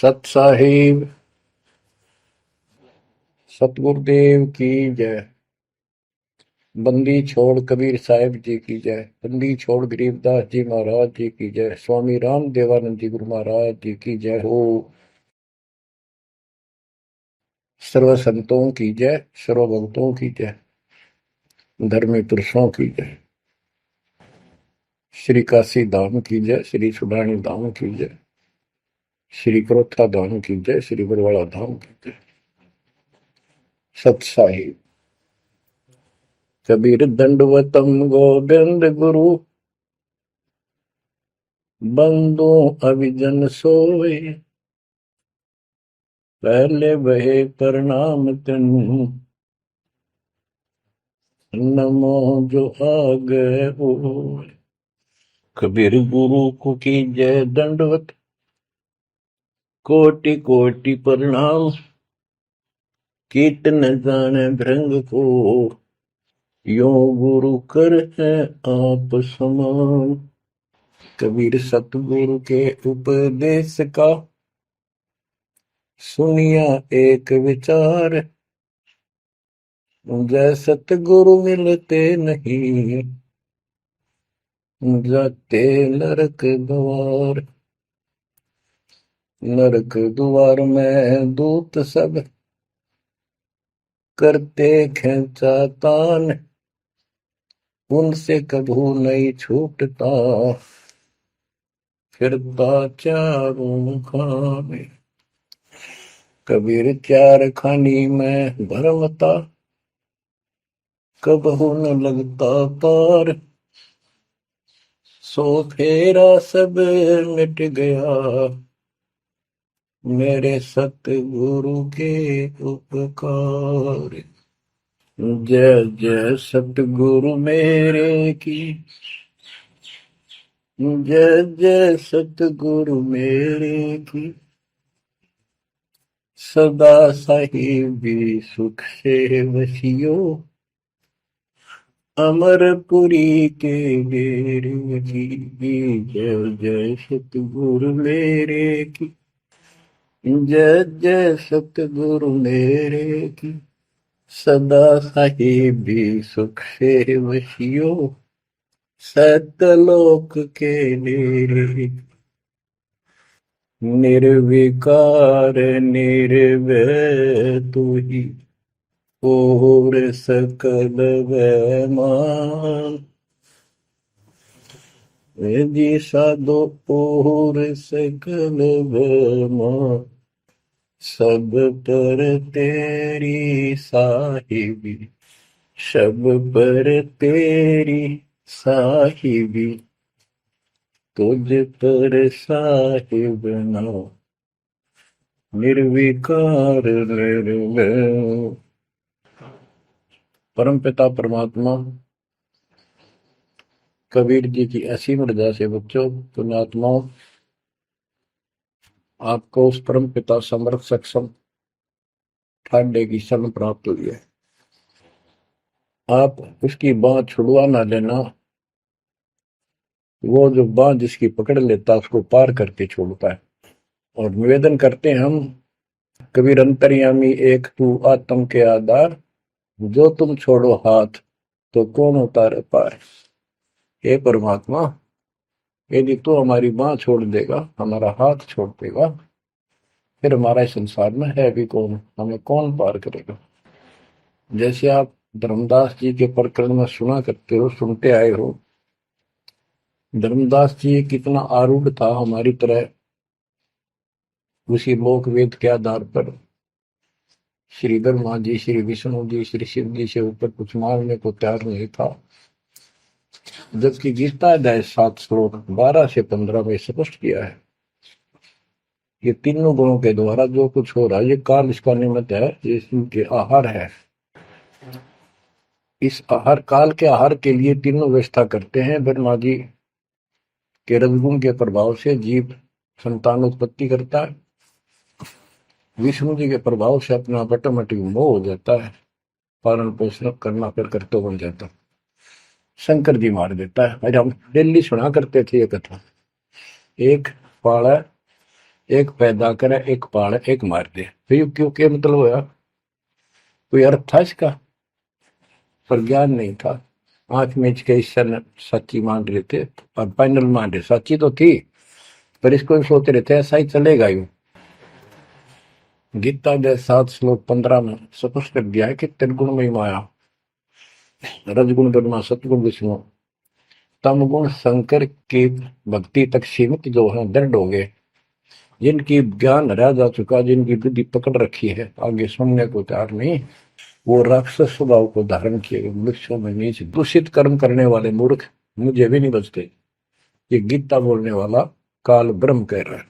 सत साहिब सतगुरुदेव की जय। बंदी छोड़ कबीर साहिब जी की जय। बंदी छोड़ गरीबदास जी महाराज जी की जय। स्वामी राम देवानंद जी गुरु महाराज जी की जय हो। सर्व संतों की जय, सर्व भक्तों की जय, धर्मी पुरुषों की जय। श्री काशी धाम की जय, श्री सुडानी धाम की जय, श्री क्रोथा धाम की जय, श्री बरवाड़ा धाम की जय। सत साहिब कबीर दंडवतम गोविंद गुरु, बंदो अभिजन सोए, पहले बहे प्रणाम तिन, नमो जो आगे हो। कबीर गुरु को की जय दंडवत, कोटि कोटि प्रणाम, कीर्तन जाने भृंग को, यो गुरु कर है आप समान। कबीर सतगुरु के उपदेश का सुनिया एक विचार, जय सतगुरु मिलते नहीं, जाते नरक द्वार। नरक द्वार में दूत सब करते खेचा तान, उनसे कभू नहीं छूटता, फिरता चारों खाने। कबीर चार खानी में भरमता, कबहू न लगता पार, सो फेरा सब मिट गया, मेरे सतगुरु के उपकार। जय जय सतगुरु मेरे की, जय जय सतगुरु मेरे की, सदा साहिबी सुख से वसियो, अमरपुरी के डेरे की। जय जय सतगुरु मेरे की, जय जय सतगुरु मेरे की, सदा साहिबी सुख से वसियो, सतलोक के डेरे। निर्विकार निर्भय तू ही, और सकल वैमान, जी साधो और सकल वैमान, सब पर तेरी साहिबी, सब पर तेरी साहिबी, तुझ पर साहिब ना, निर्विकार निर्भय। परमपिता परमात्मा कबीर जी की असीम रजा से बच्चों, पुण्यात्माओं, आपको उस परम पिता समर्थ सक्षम ठाडे की शरण प्राप्त हुई है। आप उसकी बांह छुड़वा ना लेना, वो जो बांह जिसकी पकड़ लेता उसको पार करके छोड़ता है। और निवेदन करते हैं हम, कबीर अंतर्यामी एक तू आत्म के आधार, जो तुम छोड़ो हाथ तो कौन उतारे पार। हे परमात्मा, यदि तू हमारी बांह छोड़ देगा, हमारा हाथ छोड़ देगा, फिर हमारा इस संसार में है भी कौन, हमें कौन पार करेगा। जैसे आप धर्मदास जी के प्रकरण में सुना करते हो, सुनते आए हो, धर्मदास जी कितना आरूढ़ था हमारी तरह, उसी लोक वेद के आधार पर श्री ब्रह्मा जी, श्री विष्णु जी, श्री शिव जी से ऊपर कुछ मांगने को तैयार नहीं था। जबकि गीता अध्याय 7 श्लोक 12 से 15 में स्पष्ट किया है, ये तीनों गुणों के द्वारा जो कुछ हो रहा है, ये काल इसका निमित्त है, ये इनके आहार है। इस आहार काल के आहार के लिए तीनों व्यवस्था करते हैं। ब्रह्मा जी के रजगुण के प्रभाव से जीव संतान उत्पत्ति करता है, विष्णु जी के प्रभाव से अपना ऑटोमेटिक मोह हो जाता है, पालन पोषण करना फिर कर्तव्य बन जाता है, शंकर जी मार देता है। अरे हम डेली सुना करते थे ये कथा। एक पाड़ा, एक पैदा करे, एक पाले, एक मार दे। फिर क्यों क्या मतलब होया? कोई अर्थ था इसका? पर ज्ञान नहीं था। आंख मीच के ईश्वर सच्ची मान रहे थे और फाइनल मान रहे, सच्ची तो थी पर इसको सोच रहे थे ऐसा ही चलेगा यूं। गीता के 7 श्लोक 15 में स्पष्ट कर दिया है कि त्रिगुण में माया, रजगुण ब्रह्मा, सतगुण विष्णु, तम गुण शंकर की भक्ति तक सीमित जो है दृढ़ हो गए, जिनकी ज्ञान रह जा चुका, जिनकी बुद्धि पकड़ रखी है, आगे सुनने को तैयार नहीं, वो राक्षस स्वभाव को धारण किए वृक्षों में नीचे दूषित कर्म करने वाले मूर्ख मुझे भी नहीं बचते। ये गीता बोलने वाला काल ब्रह्म कह रहा है।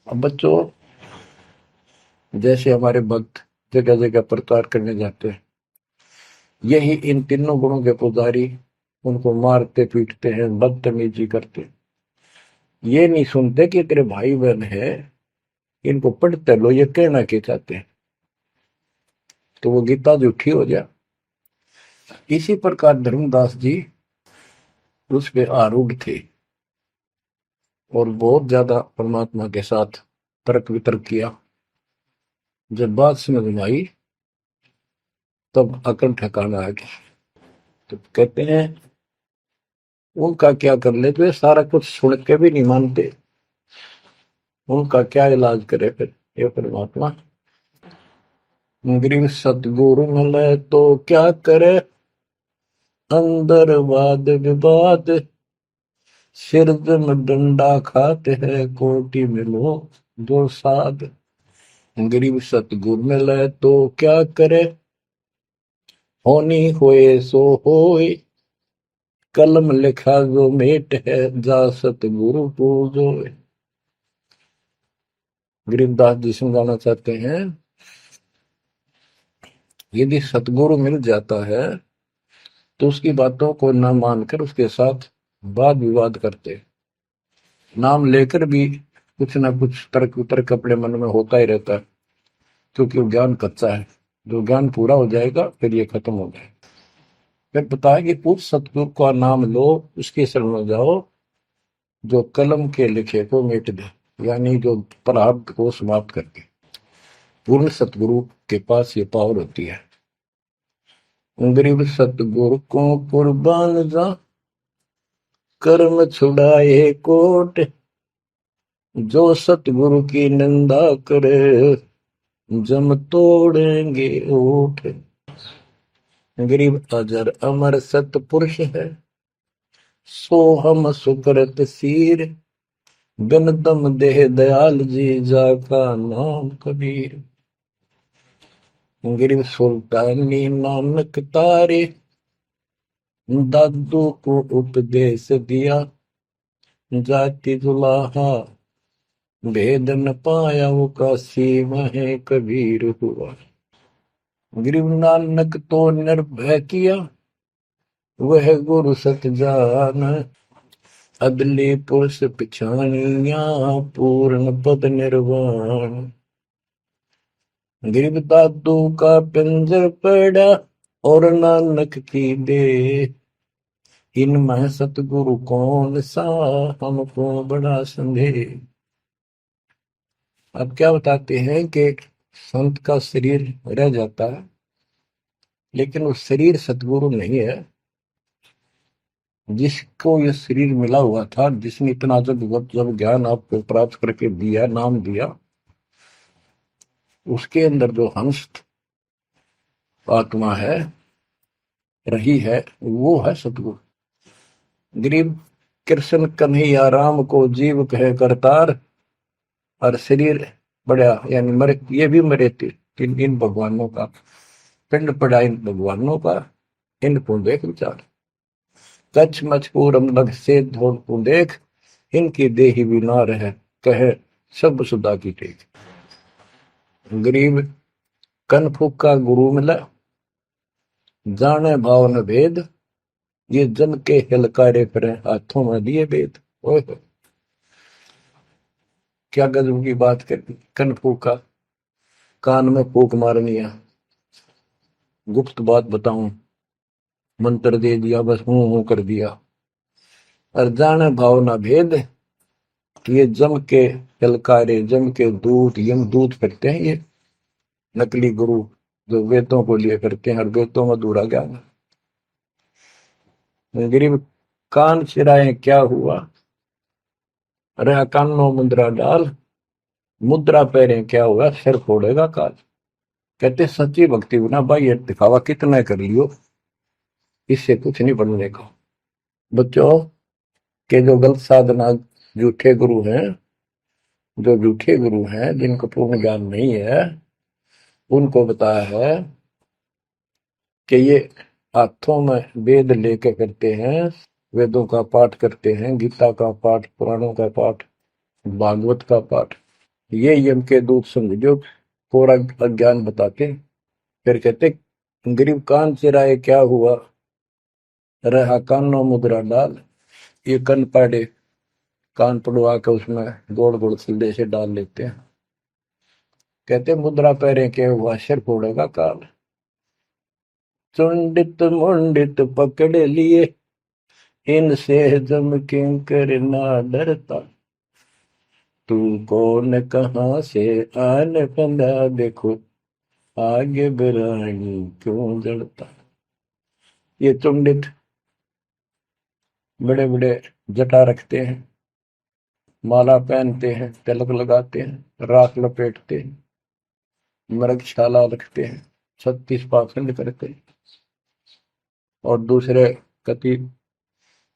अब बच्चों, जैसे हमारे भक्त जगह जगह प्रचार करने जाते हैं, यही इन तीनों गुणों के पुजारी उनको मारते पीटते हैं, बदतमीजी करते, ये नहीं सुनते कि तेरे भाई बहन है, इनको पढ़ते लो, ये कहना के चाहते हैं, तो वो गीता झूठी हो जाए। इसी प्रकार धर्मदास जी उस पे आरूढ़ थे और बहुत ज्यादा परमात्मा के साथ तर्क वितर्क किया। जब बात समझ में आई तब अकल ठिकाना आ गया। तो कहते हैं उनका क्या कर ले, तो सारा कुछ सुन के भी नहीं मानते, उनका क्या इलाज करे फिर ये परमात्मा। गरीब सतगुरु मिले तो क्या करे, अंदर वाद विवाद, सिर में डंडा खाते हैं, कोटि में लोग दो साध। गरीब सतगुरु मिले तो क्या करे, होनी होए सो होए, कलम लिखा जो मेट है, जा सतगुरु पूजो। गरीबदास जी समझाना चाहते हैं, यदि सतगुरु मिल जाता है तो उसकी बातों को न मानकर उसके साथ वाद विवाद करते, नाम लेकर भी कुछ ना कुछ तर्क वितर्क अपने मन में होता ही रहता है, क्योंकि वो ज्ञान कच्चा है। जो ज्ञान पूरा हो जाएगा फिर ये खत्म हो जाएगा। फिर बताया कि उस सतगुरु का नाम लो, उसके शरण में जाओ जो कलम के लिखे को मिट दे, यानी जो प्रारब्ध को समाप्त करके। पूर्ण सतगुरु के पास ये पावर होती है। गरीब सतगुरु को कुर्बान जा, कर्म छुड़ाए कोट, जो सतगुरु की निंदा करे, जम तोड़ेंगे ओठ। गरीब अजर अमर सतपुरुष है, सो हम सुकृत सीर, बिन दम देह दयाल जी, जाका नाम कबीर। गरीब सुल्तानी नानक तारे, दादू को उपदेश दिया, जाति जुलाहा भेद न पाया, वो काशी में कबीर हुआ। गरीब नानक तो निर्भय किया, वह गुरु सत जान, अदले पुरुष पिछानिया, पूर्ण पद निर्वाण। गरीब दादू का पिंजर पड़ा, और नानक की दे, इनमें सतगुरु कौन सा, हमको बड़ा संदेह। अब क्या बताते हैं कि संत का शरीर रह जाता है, लेकिन वो शरीर सतगुरु नहीं है। जिसको ये शरीर मिला हुआ था, जिसने इतना जब ज्ञान आपको प्राप्त करके दिया, नाम दिया, उसके अंदर जो हंस आत्मा है, रही है, वो है सतगुरु। गरीब कृष्ण कन्हैया राम को जीव कहे करतार, और शरीर बड़ा यानी मरे, ये भी मरे थे इन भगवानों का पिंड पड़ा, इन भगवानों का, इनको देख विचार। कच्छ मचपूरम लग से धोल को देख, इनकी देही भी ना रहे, कहे सब सुधा की टेक। गरीब कनफुक का गुरु मिला, जाने भाव न भेद, ये जन के हिलकारे फिरे, हाथों में दिए भेद। ओए क्या गजब की बात कर दी। कनफूक का कान में फूक मारनी है, गुप्त बात बताऊं, मंत्र दे दिया, बस हूं कर दिया। और जाने भाव ना भेद, ये जम के ललकारे, जम के दूत, यम दूत फिरते हैं ये नकली गुरु जो वेदों को लिए करते हैं और वेदों में अधूरा ज्ञान। गरीब कान चिराए क्या हुआ, रहा कानो मुद्रा डाल, मुद्रा पहरे क्या हुआ, सिर फोड़ेगा काल। कहते सच्ची भक्ति बिना भाई ये दिखावा कितना कर लियो, इससे कुछ नहीं बनने का। बच्चों के जो गलत साधना, झूठे गुरु हैं, जो झूठे गुरु हैं जिनको पूर्ण ज्ञान नहीं है, उनको बताया है कि ये हाथों में वेद लेके करते हैं, वेदों का पाठ करते हैं, गीता का पाठ, पुराणों का पाठ, भागवत का पाठ। ये यम के दूत समझो पूरा अज्ञान बताते। फिर कहते गरीब कान चिराए क्या हुआ, रहा कानों मुद्रा डाल। ये कन पाड़े, कान पड़वा के उसमें गोड़ गोड़ सिल्ले से डाल लेते हैं। कहते मुद्रा पैरे क्या हुआ, सिर फोड़ेगा काल। चुंडित मुंडित पकड़ लिए, इनसे जम किंकर ना डरता। तू कौन कहाँ से आन बंदा, देखो आगे बिरानी क्यों जड़ता। ये चुंडित बड़े बड़े जटा रखते हैं, माला पहनते हैं, तिलक लगाते हैं, राख लपेटते हैं, मृगशाला रखते हैं, 36 पाखंड करते हैं, और दूसरे कति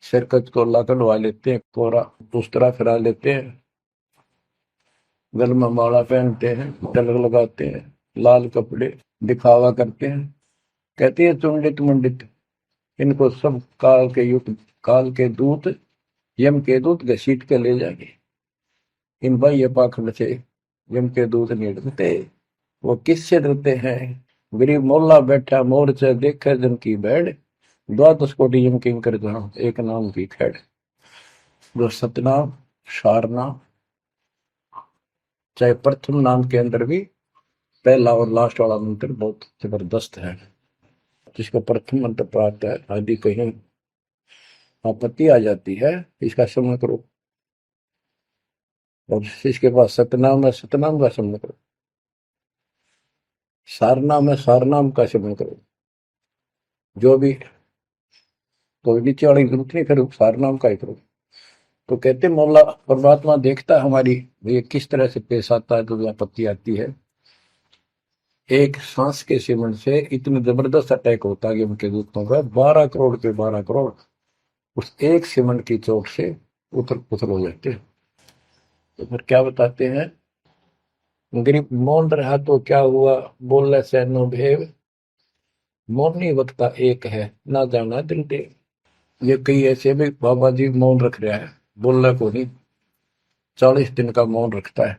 सिर कचकोला कटवा लेते हैं, कोरा दूसरा फिरा लेते हैं, गल में माला पहनते हैं, तिलक लगाते हैं, लाल कपड़े दिखावा करते हैं। कहते हैं चुंडित मुंडित, इनको सब काल के युग, काल के दूत, यम के दूत घसीट के ले जाएंगे। इन भाई ये पाखंड से यम के दूत नहीं डरते। वो किससे डरते हैं, गरीब मोल्ला बैठा मोर्चा देखे जन की बैड, द्वादश कोटि यम किंकर जहां एक नाम की खैड़। जो सतनाम, सारनाम, चाहे प्रथम नाम के अंदर भी पहला और लास्ट वाला मंत्र बहुत जबरदस्त है। जिसको प्रथम मंत्र प्राप्त है, आदि कहीं आपत्ति आ जाती है, इसका श्रवण करो। और इसके पास सतनाम है, सतनाम का श्रवण करो। सारनाम है, सारनाम का श्रवण करो। जो भी कोई नीचे वाली जरूरत नहीं, फिर सारनाम का ही करो। तो कहते मौला परमात्मा देखता है हमारी ये किस तरह से पेश आता है, तो आपत्ति आती है। एक सांस के सेवन से इतने जबरदस्त अटैक होता है कि उनके दूतों का 12 करोड़ के 12 करोड़ उस एक सीमेंट की चोट से उथल पुथल हो जाते हैं। तो फिर क्या बताते हैं, गरीब मौन रहा तो क्या हुआ, बोले सैनो भेव, मौनी वक्ता एक है, ना जाना दिल देव। ये कई ऐसे भी बाबा जी मौन रख रहा है, बोलने को नहीं, 40 दिन का मौन रखता है।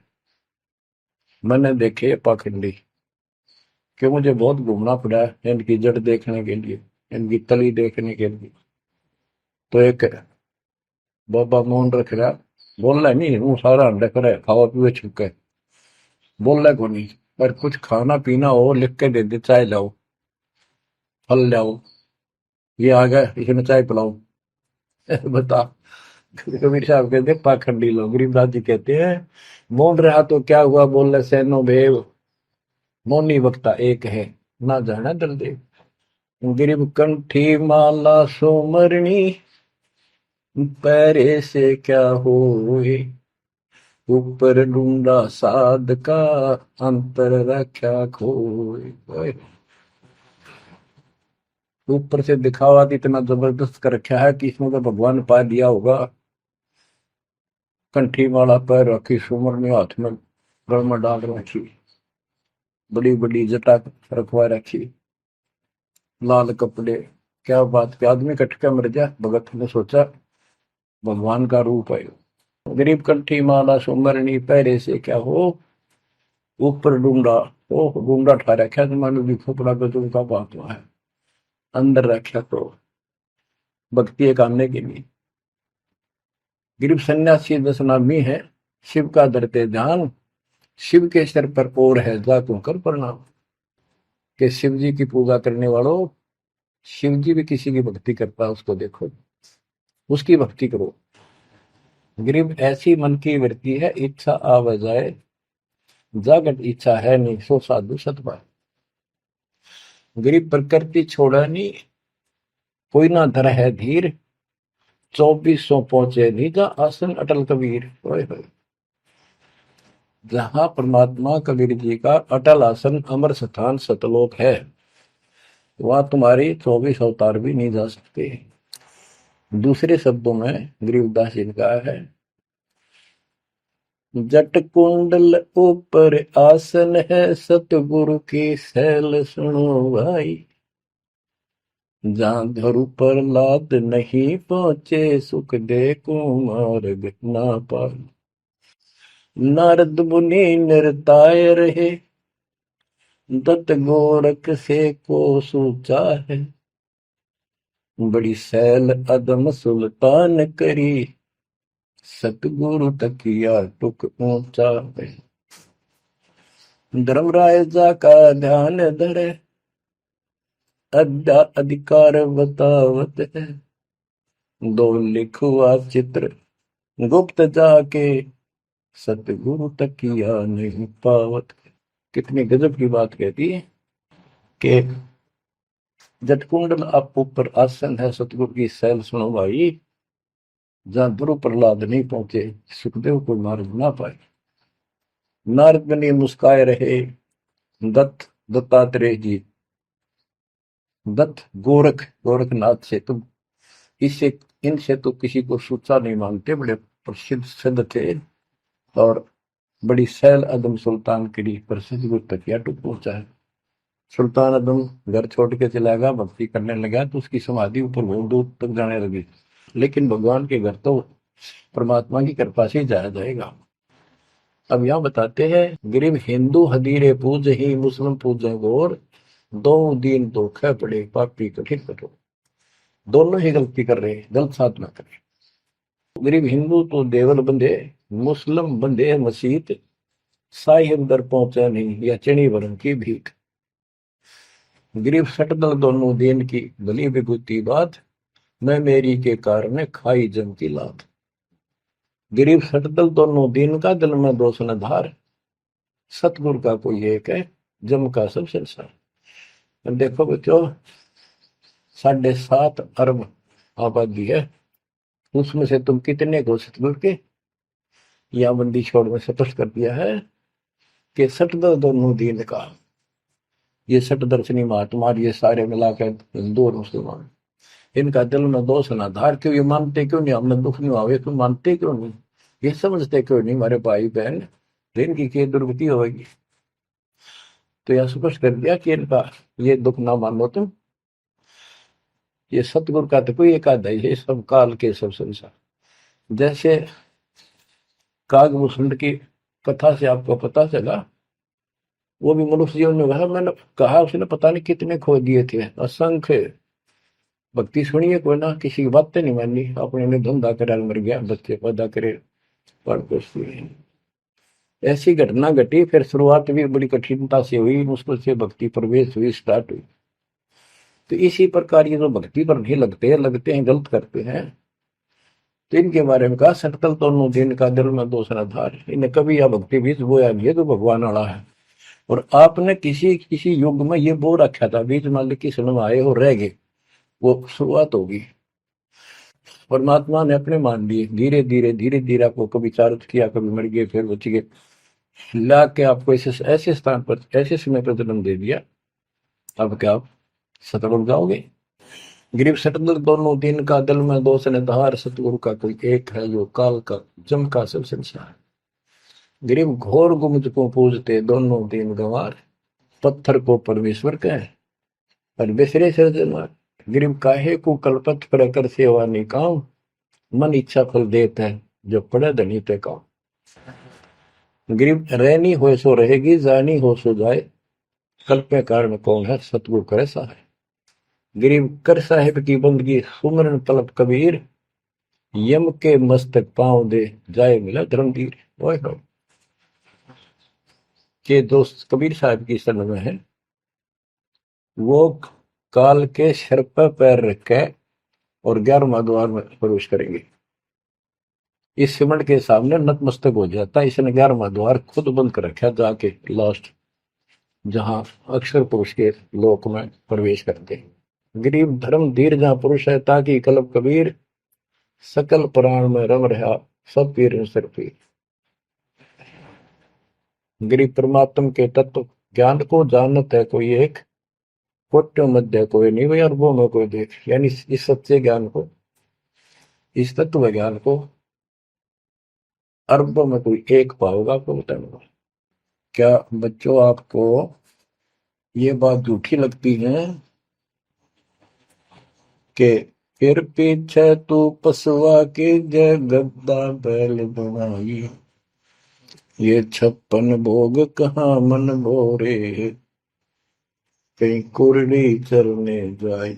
मैंने देखे पाखंडी कि मुझे बहुत घूमना पड़ा है इनकी जड़ देखने के लिए, इनकी तली देखने के लिए। तो एक बाबा मौन रख रहा, बोल रहा नहीं, वो सारा अंडा करे खावा पीवे छुके, बोल रहा को नहीं। पर कुछ खाना पीना हो लिख के दे दे, चाय लाओ, फल लाओ, ये आ गया इसमें चाय पिलाओ। बता, कबीर साहब कहते पाखंडी लोग। गरीबदास जी कहते हैं मौन रहा तो क्या हुआ, बोल रहे सैनो भेव, मौनी वक्ता एक है, ना जाना दल देव। गरीब कंठी माला सोमरणी, पैरे से क्या होए, ऊपर ढूंढा साध का, अंतर रख्या खोए। ऊपर से दिखावा इतना जबरदस्त कर रखा है कि इसमें तो भगवान पा दिया होगा। कंठी माला पैर रखी, सुमरनी हाथ में गल में डाल रखी, बड़ी बड़ी जटा रखवा रखी, लाल कपड़े। क्या बात के आदमी कट के मर जाए, भगत ने सोचा भगवान का रूप है। गरीब कंठी माला सुमरनी, पैरे से क्या हो, ऊपर डूंडा, ओ डूंडा ठा रखा तो मानो भी खोपड़ा गजब का बात हुआ है, अंदर रखा तो भक्ति कामने के लिए। गरीब सन्यासी दशनामी है, शिव का धरते ध्यान, शिव के सर पर और है जातों कर प्रणाम। कि शिव जी की पूजा करने वालों, शिव जी भी किसी की भक्ति करता है, उसको देखो, उसकी भक्ति करो। गरीब ऐसी मन की वृत्ति है, इच्छा आव जाए, जागट इच्छा है नहीं, सो साधु सतपाय। गरीब प्रकृति छोड़ा नहीं, कोई ना धर है धीर, 2400 पहुंचे निजा आसन अटल कबीर। ओए होए, जहां परमात्मा कबीर जी का अटल आसन अमर स्थान सतलोक है, वहां तुम्हारी 24 अवतार भी नहीं जा सकते। दूसरे शब्दों में गरीबदास जी ने कहा है, जट कुंडल ऊपर आसन है, सतगुरु की सैल सुनो भाई। जहां धरु पर लाद नहीं पहुंचे, सुख दे कुमार्ग ना पाए। नारद मुनि निरताय रहे, दत्त गोरख से को सूचा है। बड़ी सैल अदम सुल्तान करी, सतगुरु तकिया टुक ऊंचा है। धर्मराजा का ध्यान धरे, अधिकार बतावत है। दो लिखुआ चित्र गुप्त जाके, सतगुरु तकिया नहीं पावत। कितनी गजब की बात कहती है कि जटकुंडल आप ऊपर आसन है, सतगुरु की सैल सुनो भाई। जहां ध्रुव प्रहलाद नहीं पहुंचे, सुखदेव को मार्ग ना पाए। नारद मुनि मुस्काए रहे, दत्तात्रेय जी, दत्त गोरखनाथ से तुम इससे इनसे तो किसी को सूचा नहीं मांगते, बड़े प्रसिद्ध सिद्ध थे। और बड़ी सैल अदम सुल्तान की प्रसिद्ध गुरु तकिया टूट पहुंचा है। सुल्तान अदम घर छोड़ के चला गया, भक्ति करने लगा, तो उसकी समाधि ऊपर बहुत दूर तक जाने लगी। लेकिन भगवान के घर तो परमात्मा की कृपा से ही जाया जाएगा। अब यहाँ बताते हैं, गरीब हिंदू हदीरे पूज ही, मुस्लिम पूजे गौर, दो दीन धोखे पड़े, पापी कठिन कठोर। दोनों ही गलती कर रहे हैं, गलत साधना कर रहे हैं। गरीब हिंदू तो देवल बंधे, मुस्लिम बंधे मसीत, साई अंदर पहुंचा नहीं, या चणी वरण की भीख। गरीब सटदल दोनों दीन की, भली विभूति बात, मैं मेरी के कारण खाई जम की लात। गरीब सटदल दोनों दीन का, दिल में दोष न धार, सतगुरु का कोई एक है, जम का सब संसार। देखो बच्चों, 7.5 अरब आबादी है, उसमें से तुम कितने को सतगुरु के या बंदी छोड़ में स्पष्ट कर दिया है कि सटदल दोनों दीन का। ये सट दर्शनी महात्मा, ये सारे मिलाकर हिंदू और मुसलमान, इनका दिल में दोष ना धार। क्यों ये मानते क्यों नहीं, हमने दुख नहीं आवे, तुम मानते क्यों नहीं, ये समझते क्यों नहीं हमारे भाई बहन, इनकी क्या दुर्गति होगी। तो यह स्पष्ट कर दिया कि इनका ये दुख ना मानो तुम। ये सतगुरु का तो कोई एक आधा है, सब काल के सब संसार। जैसे कागभूषण की कथा से आपको पता चला, वो भी मनुष्य जीवन में कहा, मैंने कहा उसने पता नहीं कितने खो दिए थे, असंख्य। भक्ति सुनिए, कोई ना किसी की बातें नहीं मानी, अपने ने धंधा करे मर गया, बच्चे पैदा करे पर कुछ नहीं। ऐसी घटना घटी, फिर शुरुआत भी बड़ी कठिनता से हुई, मुश्किल से भक्ति प्रवेश हुई, स्टार्ट हुई। तो इसी प्रकार ये जो भक्ति पर नहीं लगते हैं गलत करते हैं, तो इनके बारे में कहा, सकल दोनों दिन का दिल में दोष न धार। इन्हें कभी यह भक्ति बीज बोया नहीं है, तो भगवान वाला है। और आपने किसी किसी युग में ये बो रखा था, बीज मान ली किसी में आए हो रह गए, वो शुरुआत होगी। परमात्मा ने अपने मान लिए, धीरे धीरे आपको कभी चारित किया, कभी मर गए, फिर बच गए, ला के आपको ऐसे स्थान पर, ऐसे समय पर जन्म दे दिया। अब क्या आप सतल हो जाओगे। गिरीब सतल दोनों दिन का, दिल में दोष ने धार, सतगुरु का कोई एक है, जो काल का जम का सब संसार। गिरीब घोर गुमज को पूजते, दोनों दिन गंवार, पत्थर को परमेश्वर कहे और बिसरे सृजनहार। गिरीब काहे को कल्पत पर कर सेवा निकाम, मन इच्छा फल देता है, जो पड़े धनी पे काम। गिरीब रहनी हो सो रहेगी, जानी हो सो जाए, कल्पे कारण कौन है, सतगुरु करे सहाय। गिरीब कर साहिब की बंदगी, सुमरन तलब कबीर, यम के मस्तक पांव दे, जाए मिला धर्मवीर। ओए हो, के दोस्त कबीर साहब की शरण में है, वो काल के सिर पर पैर रख के और 11वां द्वार में प्रवेश करेंगे। इस सिमट के सामने नतमस्तक हो जाता है। इसने 11वां द्वार खुद बंद कर रखा जाके लास्ट, जहां अक्षर पुरुष के लोक में प्रवेश करते। गरीब धर्म धीर जहां पुरुष है, ताकि कलब कबीर सकल प्राण में रम रहा, सब पीर सिर पीर। गरीब परमात्म के तत्व ज्ञान को जानत है कोई एक, कोट्यों मध्य कोई नहीं भाई, अरबों में कोई देख। यानी इस सच्चे ज्ञान को, इस तत्व ज्ञान को अरबों में कोई एक पाओगा, आपको बताऊंगा। क्या बच्चों आपको ये बात झूठी लगती है कि फिर पीछे तू पसवा के जय गद्दा बैल बनाई, ये 56 भोग कहाँ मन भोरे, कहीं कुरली चलने जाए।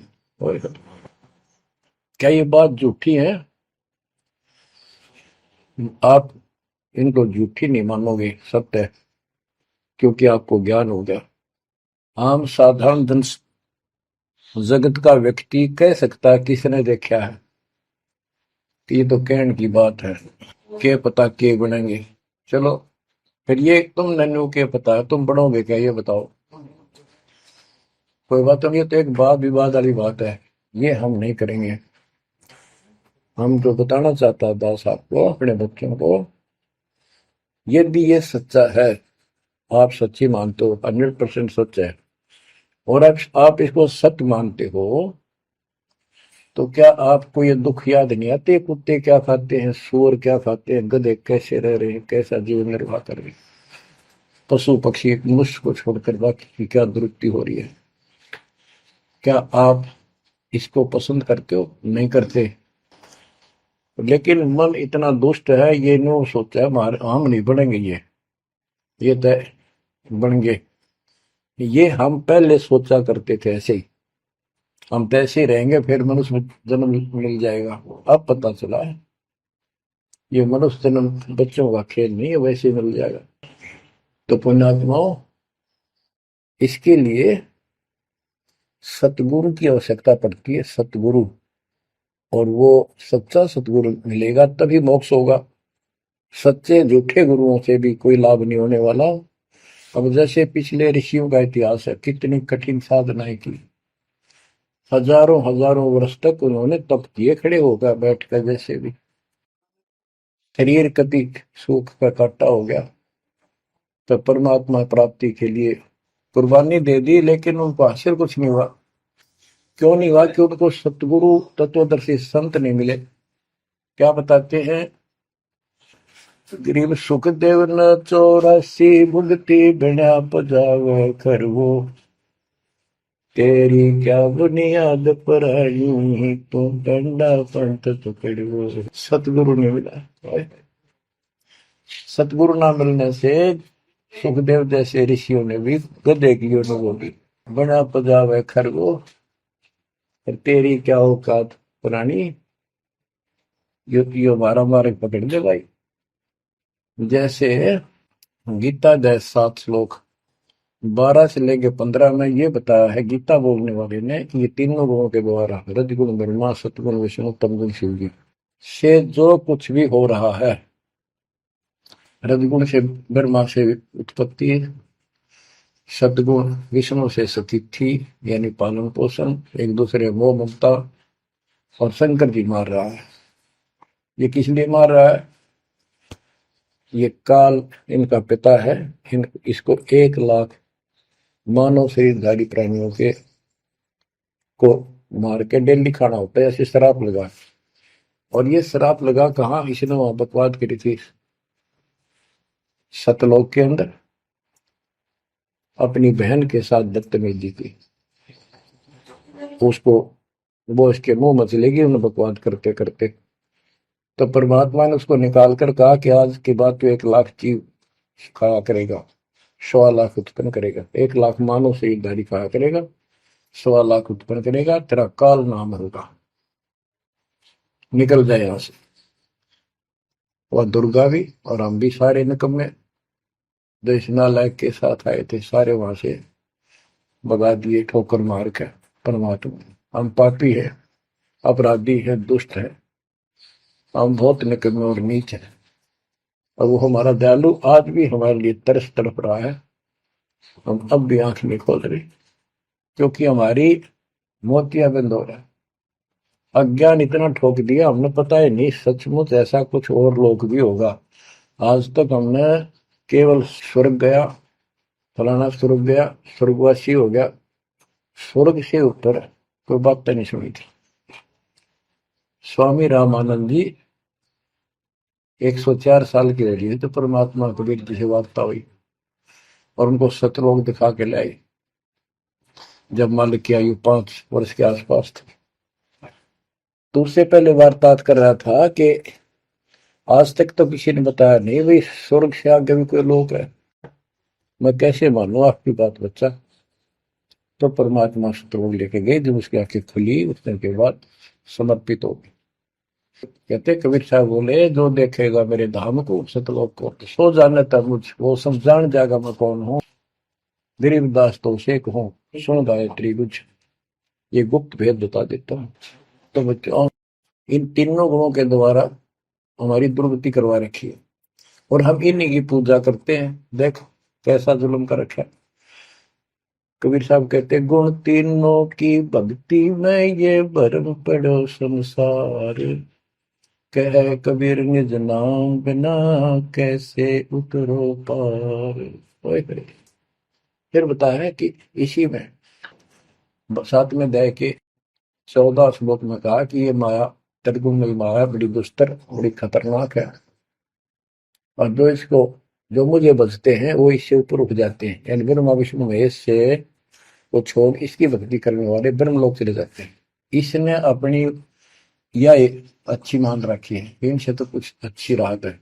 क्या ये बात झूठी है? आप इनको झूठी नहीं मानोगे, सत्य है, क्योंकि आपको ज्ञान हो गया। आम साधारण जन जगत का व्यक्ति कह सकता है किसने देखा है, कि ये तो कहने की बात है, के पता के बनेंगे। चलो फिर ये तुम नन्नू के पता है, तुम बढ़ोगे क्या, ये बताओ। कोई बात नहीं, ये तो एक वाद विवाद वाली बात है, ये हम नहीं करेंगे। हम जो बताना चाहता दास आपको, अपने बच्चों को, यदि ये सच्चा है, आप सच्ची मानते हो, 100% सच है, और आप इसको सत्य मानते हो, तो क्या आपको ये दुख याद नहीं आते? कुत्ते क्या खाते हैं, सूअर क्या खाते हैं, गधे कैसे रह रहे हैं, कैसा जीवन निर्वाह कर रहे हैं, पशु पक्षी मनुष्य को छोड़कर बाकी की क्या दुरुक्ति हो रही है। क्या आप इसको पसंद करते हो? नहीं करते। लेकिन मन इतना दुष्ट है, ये नो सोचा है हमारे हम नहीं बढ़ेंगे, ये तय बन गए। ये हम पहले सोचा करते थे ऐसे ही, हम तो ऐसे ही रहेंगे, फिर मनुष्य जन्म मिल जाएगा। अब पता चला है ये मनुष्य जन्म बच्चों का खेल नहीं है, वैसे ही मिल जाएगा। तो पुण्यात्माओं, इसके लिए सतगुरु की आवश्यकता पड़ती है, सतगुरु। और वो सच्चा सतगुरु मिलेगा तभी मोक्ष होगा। सच्चे झूठे गुरुओं से भी कोई लाभ नहीं होने वाला। अब जैसे पिछले ऋषियों का इतिहास है, कितनी कठिन साधनाएं की, हजारों हजारों वर्ष तक उन्होंने तप किए, खड़े होकर बैठकर, जैसे भी शरीर कति सुख का काटा हो गया, तो परमात्मा प्राप्ति के लिए कुर्बानी दे दी, लेकिन उनको हासिल कुछ नहीं हुआ। क्यों नहीं हुआ? कि उनको सतगुरु तत्वदर्शी संत नहीं मिले। क्या बताते हैं? गरीब सुखदेव न 84 भुगती बिना पजावे खरवो, तेरी क्या बुनियाद पर आई, तू डंडा पंथ पकड़ो। सतगुरु नहीं मिला। सतगुरु ना मिलने से सुखदेव जैसे ऋषियों ने भी गधे की अनुभूति, बना पजावे खरगो, तेरी क्या औकात पुरानी, यो मारा मारे पकड़ दे भाई। जैसे गीता जय 7 श्लोक 12 से लेके 15 में ये बताया है गीता बोलने वाले ने, कि ये तीनों गुणों के द्वारा, रजगुण ब्रह्मा, सतगुण विष्णु, तमगुण शिव जी से जो कुछ भी हो रहा है, रजगुण से ब्रह्मा से उत्पत्ति, सतगुण विष्णु से स्थिति यानी पालन पोषण, एक दूसरे मोह ममता, और शंकर जी मार रहा है। ये किस लिए मार रहा है? ये काल इनका पिता है। इसको 1 लाख मानव शरीरधारी प्राणियों के को मार के डेली खाना होता है, ऐसे शराब लगा। और ये शराब लगा कहाँ? इसने वहां बकवाद करी थी सतलोक के अंदर, अपनी बहन के साथ बदतमीजी की। उसको वो इसके मुंह में चलेगी उन्हें बकवाद करते करते। तो परमात्मा ने उसको निकाल कर कहा कि आज के बाद तो 1 लाख जीव खाया करेगा, 1.25 लाख उत्पन्न करेगा, 1 लाख मानव शरीरधारी खाया करेगा, 1.25 लाख उत्पन्न करेगा, तेरा काल नाम होगा, निकल जाए यहां से। वह दुर्गा भी और हम भी सारे निकम्मे जो इस नालायक के साथ आए थे, सारे वहां से भगा दिए ठोकर मार के। परमात्मा हम पापी है, अपराधी है, दुष्ट है, हम बहुत निकम्मे और नीच हैं। और वो हमारा दयालु आज भी हमारे लिए तरस तड़प रहा है। हम अब भी आंख नहीं खोल रहे, क्योंकि हमारी मोतियां बंद हो रहा है। अज्ञान इतना ठोक दिया हमने, पता है नहीं सचमुच ऐसा कुछ और लोग भी होगा। आज तक हमने केवल स्वर्ग गया, फलाना स्वर्ग गया, स्वर्गवासी हो गया, स्वर्ग से ऊपर कोई बात नहीं सुनी थी। स्वामी रामानंद जी 104 साल के रहे तो परमात्मा कबीर जी से वार्ता हुई और उनको सतलोक दिखा के लाई, जब मालिक की आयु 5 वर्ष के आसपास थी। तो उससे पहले वार्तालाप कर रहा था कि आज तक तो किसी ने बताया नहीं भाई स्वर्ग से आगे भी कोई लोग है, मैं कैसे मानूं आपकी बात बच्चा। तो परमात्मा सतलोक लेके गए, जब उसकी आंखें खुली उतने के बाद समर्पित हो गई। कहते कबीर साहब बोले जो देखेगा मेरे धाम को सतलोक को तो सो जाने तक मुझ वो सब जान जाएगा मैं कौन हूँ। गरीबदास तो उसे कहूँ सुन गायत्री कुछ, ये गुप्त भेद बता देता हूँ। तो बच्चों इन तीनों गुणों के द्वारा हमारी दुर्गति करवा रखी है और हम इन्हीं की पूजा करते हैं। देख कैसा जुल्म कर रखा है। कबीर साहब कहते गुण तीनों की भक्ति में ये भरम पड़ो संसार, कह कबीर निज नाम बिना कैसे उतरो पार। ओए होए। फिर बताया है कि इसी में साथ में दे के 14 श्लोक में कहा कि ये माया त्रिगुण माया बड़ी दुस्तर बड़ी खतरनाक है, और जो इसको जो मुझे बचते हैं वो इससे ऊपर उठ जाते हैं, यानी ब्रह्मा विष्णु महेश से वो छोड़ इसकी भक्ति करने वाले ब्रह्म लोक चले जाते हैं। इसने अपनी यह एक अच्छी मान रखी है, इनसे तो कुछ अच्छी राहत है।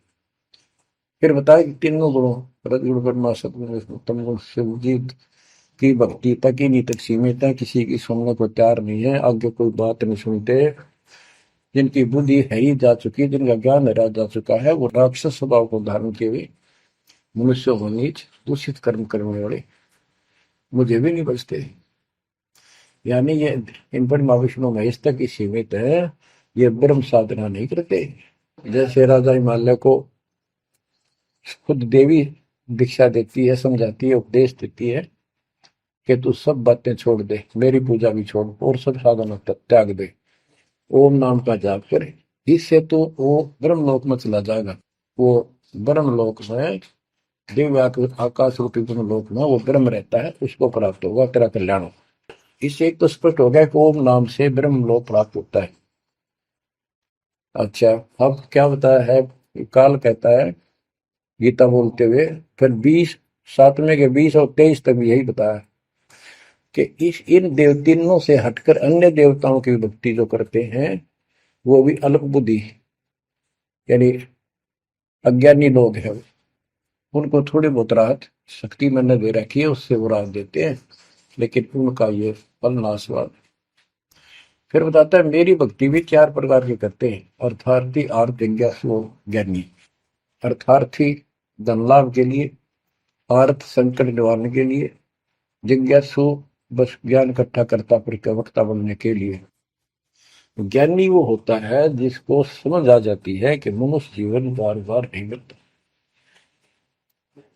फिर बताया कि तीनों गुणों रजगुण ब्रह्मा सतगुण उत्तम गुण शिवजीत की भक्ति तक ही नहीं तक सीमित है, किसी की सुनने को तैयार नहीं है, आगे कोई बात नहीं सुनते। जिनकी बुद्धि है ही जा चुकी, जिनका ज्ञान हरा जा चुका है, वो राक्षस स्वभाव को धारण किए हुए मनुष्य को नीच दूषित कर्म करने वाले मुझे भी नहीं बचते। यानी ये इन पर माँ विष्णु महेश तक ही सीमित है, ये ब्रह्म साधना नहीं करते। जैसे राजा हिमालय को खुद देवी दीक्षा देती है, समझाती है, उपदेश देती है कि तू सब बातें छोड़ दे, मेरी पूजा भी छोड़ और सब साधना त्याग दे, ओम नाम का जाप करे, इससे तो वो ब्रह्मलोक में चला जाएगा। वो ब्रह्मलोक में दिव्य आकाश रूपी ब्रह्मलोक में वो ब्रह्म रहता है, उसको प्राप्त होगा, तेरा कल्याण होगा। इससे एक तो स्पष्ट हो गया कि ओम नाम से ब्रह्मलोक प्राप्त होता है। अच्छा अब क्या बताया है, काल कहता है गीता बोलते हुए, फिर 20 7वें के 20 और 23 तक भी यही बताया कि इस इन देव तीनों से हटकर अन्य देवताओं की भक्ति जो करते हैं वो भी अल्प बुद्धि यानी अज्ञानी लोग हैं, उनको थोड़ी बहुत राहत शक्ति मैंने दे रखी है, उससे वो राहत देते हैं, लेकिन उनका ये फल नाशवान। फिर बताता है मेरी भक्ति भी 4 प्रकार की करते हैं, अर्थार्थी आर्थ जिज्ञासु ज्ञानी। अर्थार्थी धन लाभ के लिए, आर्थ संकट निवारण के लिए, जिज्ञासु बस ज्ञान इकट्ठा करता प्रवक्ता बनने के लिए। ज्ञानी वो होता है जिसको समझ आ जाती है कि मनुष्य जीवन बार बार नहीं मिलता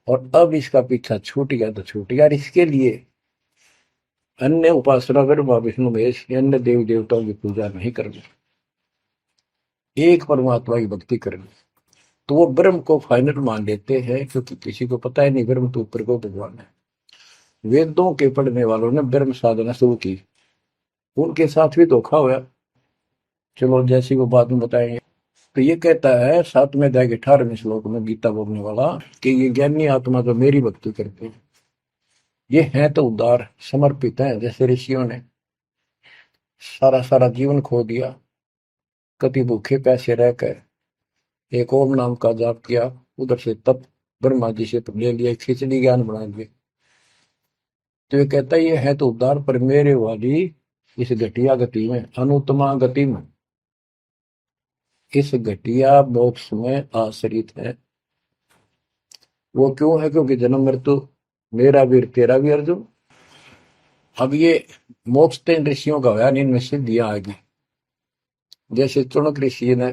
और अब इसका पीछा छूट गया तो छूट गया, इसके लिए अन्य उपासना ब्रह्मा विष्णु महेश अन्य देवी देवताओं की पूजा नहीं करनी, एक परमात्मा की भक्ति करनी। तो वो ब्रह्म को फाइनल मान लेते हैं, क्योंकि किसी को पता ही नहीं ब्रह्म तो ऊपर को भगवान है। वेदों के पढ़ने वालों ने ब्रह्म साधना शुरू की, उनके साथ भी धोखा हुआ। चलो जैसी वो बाद में बताएंगे। तो ये कहता है 7वें अध्याय के 18वें श्लोक में गीता बोलने वाला कि ये ज्ञानी आत्मा जो मेरी भक्ति करते हैं ये है तो उदार समर्पित है, जैसे ऋषियों ने सारा सारा जीवन खो दिया, कति भूखे पैसे रहकर एक ओम नाम का जाप किया, उधर से तप ब्रह्मा जी से ले लिया, खिचड़ी ज्ञान बना लिए। तो ये कहता है ये है तो उदार पर मेरे वाली इस घटिया गति में अनुत्तमा गति में इस घटिया मोक्ष में आश्रित है। वो क्यों है, क्योंकि जन्म मृत्यु मेरा वीर तेरा भी अर्जुन। अब ये मोक्ष तीन ऋषियों का होया, इनमें सिद्धियां आ गई। जैसे चुनक ऋषि ने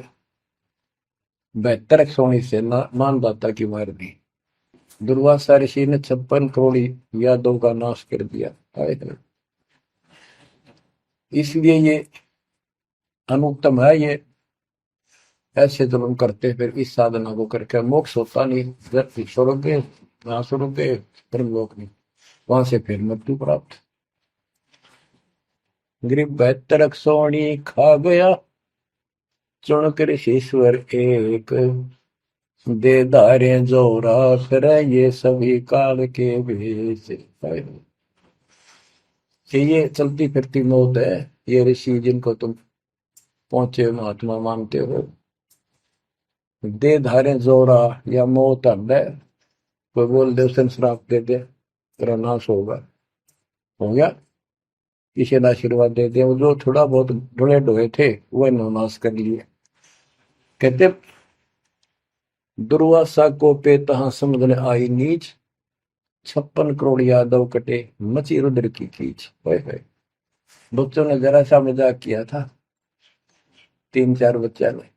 72 सोनी से मानदाता की मार दी। दुर्वासा ऋषि ने 56 करोड़ यादव का नाश कर दिया। इसलिए ये अनुत्तम है। ये ऐसे जुल्म करते फिर इस साधना को करके मोक्ष होता नहीं, व्यक्ति स्वर्ग गए, वहां स्वर्ग गए, ब्रह्मलोक नहीं, वहां से फिर मृत्यु प्राप्त। गरीब 72 सोनी खा गया, चुनक ऋषीश्वर एक, दे धारे जोरा फिर ये सभी काल के भेष। ये चलती फिरती मौत है। ये ऋषि जिनको तुम पहुंचे महात्मा मानते हो, दे धारे जोरा या मौत है। कोई बोल दे उसे श्राप दे दे तेरा नाश होगा, हो गया। किसी ने आशीर्वाद दे दिया, वो जो थोड़ा बहुत ढोए ढोए थे वह नाश कर लिए। कहते दुर्वासा को पे तहा समझने आई नीच, 56 करोड़ यादव कटे मची रुद्र की कीच। बच्चों ने जरा सा मजाक किया था, 3-4 बच्चा ने,